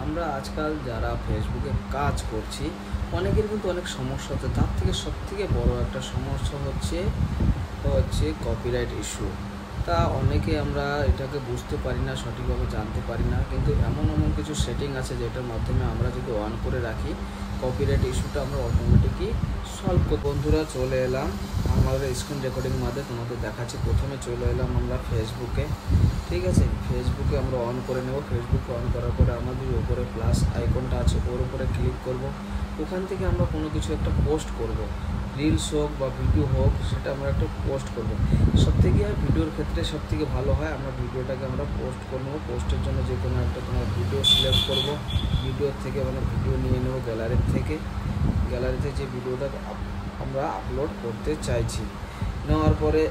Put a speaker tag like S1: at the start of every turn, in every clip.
S1: আমরা আজকাল যারা ফেসবুকে কাজ করছি অনেকের কিন্তু অনেক সমস্যা হচ্ছে। তার থেকে সবথেকে বড় একটা সমস্যা হচ্ছে কপিরাইট ইস্যু। তা অনেকে আমরা এটাকে বুঝতে পারি না, সঠিকভাবে জানতে পারি না, কিন্তু এমন কিছু সেটিং আছে যেটার মাধ্যমে আমরা যদি অন করে রাখি কপিরাইট ইস্যুটা আমরা অটোমেটিকই সলভ করব। বন্ধুরা, চলে এলাম আমাদের স্ক্রিন রেকর্ডিং মাধ্যমে তোমাদের দেখাচ্ছি। প্রথমে চলে এলাম আমরা ফেসবুকে। ঠিক আছে, ফেসবুকে আমরা অন করে নেব। ফেসবুকে অন করার পরে আমাদের উপরে প্লাস আইকনটা আছে, ওর উপরে ক্লিক করব। ওখান থেকে আমরা কোনো কিছু একটা পোস্ট করব, রিলস হোক বা ভিডিও হোক, সেটা আমরা একটা পোস্ট করব। সবথেকে ভিডিওর ক্ষেত্রে সবথেকে ভালো হয় আমরা ভিডিওটাকে আমরা পোস্ট করে নেব। পোস্টের জন্য যে কোনো একটা তোমার ভিডিও সিলেক্ট করব। ভিডিওর থেকে আমরা ভিডিও নিয়ে নেব গ্যালারিতে যে ভিডিওটা আমরা আপলোড করতে চাইছি। নেওয়ার পরে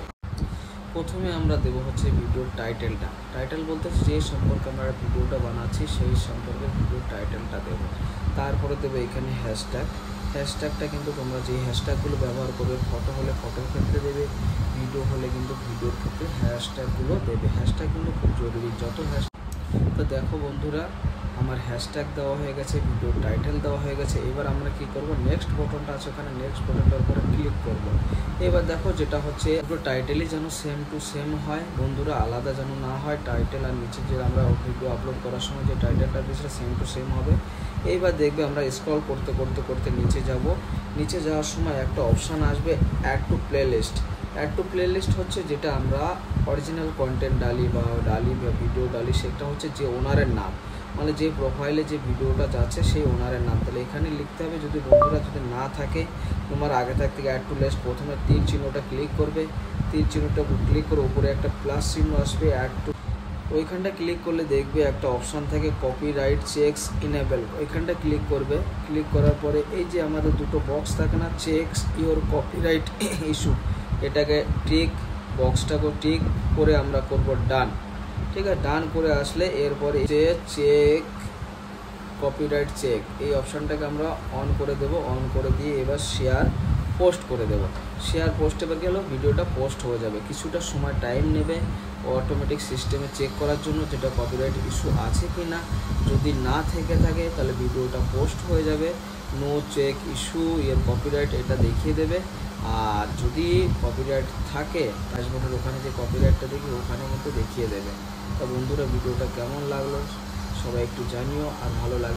S1: প্রথমে আমরা দেবো হচ্ছে ভিডিওর টাইটেল বলতে যে সম্পর্কে আমরা ভিডিওটা বানাচ্ছি সেই সম্পর্কে ভিডিওর টাইটেলটা দেবো। তারপরে দেবো এখানে হ্যাশট্যাগটা কিন্তু তোমরা যে হ্যাশট্যাগুলো ব্যবহার করবে, ফটো হলে ফটোর ক্ষেত্রে দেবে, ভিডিও হলে কিন্তু ভিডিওর ক্ষেত্রে হ্যাশট্যাগুলো দেবে। হ্যাশট্যাগ কিন্তু খুব জরুরি। তো দেখো বন্ধুরা, আমার হ্যাশট্যাগ দেওয়া হয়ে গেছে, ভিডিওর টাইটেল দেওয়া হয়ে গেছে। এবার আমরা কি করব, নেক্সট বাটনটা আছে ওখানে, নেক্সট বাটনটার উপরে ক্লিক করব। এবার দেখো যেটা হচ্ছে টাইটেলই যেন সেম টু সেম হয় বন্ধুরা, আলাদা যেন না হয়। টাইটেল আর নিচে যে আমরা ভিডিও আপলোড করার সময় যে টাইটেলটা দিয়েছে সেম টু সেম হবে। এইবার দেখবে আমরা স্ক্রল করতে নিচে যাব। নিচে যাওয়ার সময় একটা অপশান আসবে অ্যাড টু প্লেলিস্ট হচ্ছে যেটা আমরা অরিজিনাল কন্টেন্ট ডালি বা ভিডিও ডালি, সেটা হচ্ছে যে ওনারের নাম, মানে যে প্রোফাইলে যে ভিডিওটা যাচ্ছে সেই ওনারের নাম। তাহলে এখানে লিখতে হবে। যদি বন্ধুরা যদি না থাকে, তোমার আগে থাক থেকে অ্যাড টু লিস্ট, প্রথমে তীর চিহ্নটা ক্লিক করবে। তীর চিহ্নটা ক্লিক করে উপরে একটা প্লাস চিহ্ন আসবে, অ্যাড টু, ওইখানটা ক্লিক করলে দেখবে একটা অপশান থাকে কপিরাইট চেকস ইনেবল, ওইখানটা ক্লিক করবে। ক্লিক করার পরে এই যে আমাদের দুটো বক্স থাকে না, চেকস ইওর কপিরাইট ইস্যু, এটাকে বক্সটাকে টিক করে আমরা করব ডান। ঠিক আছে, ডান করে আসলে এরপরে চেক কপিরাইট চেক এই অপশানটাকে আমরা অন করে দেব। অন করে দিয়ে এবার শেয়ার পোস্ট করে দেব। শেয়ার পোস্ট এবার গেল, ভিডিওটা পোস্ট হয়ে যাবে। কিছুটা সময় টাইম নেবে অটোমেটিক সিস্টেমে চেক করার জন্য যেটা কপিরাইট ইস্যু আছে কি না। যদি না থেকে থাকে তাহলে ভিডিওটা পোস্ট হয়ে যাবে। নো চেক ইস্যু এর কপিরাইট এটা দেখিয়ে দেবে। আর যদি কপিরাইট থাকে ড্যাশবোর্ডের ওখানে যে কপিরাইটটা দেখি ওখানে মতো দেখিয়ে দেবে। তা বন্ধুরা, ভিডিওটা কেমন লাগলো সবাই একটু জানিও, আর ভালো লাগবে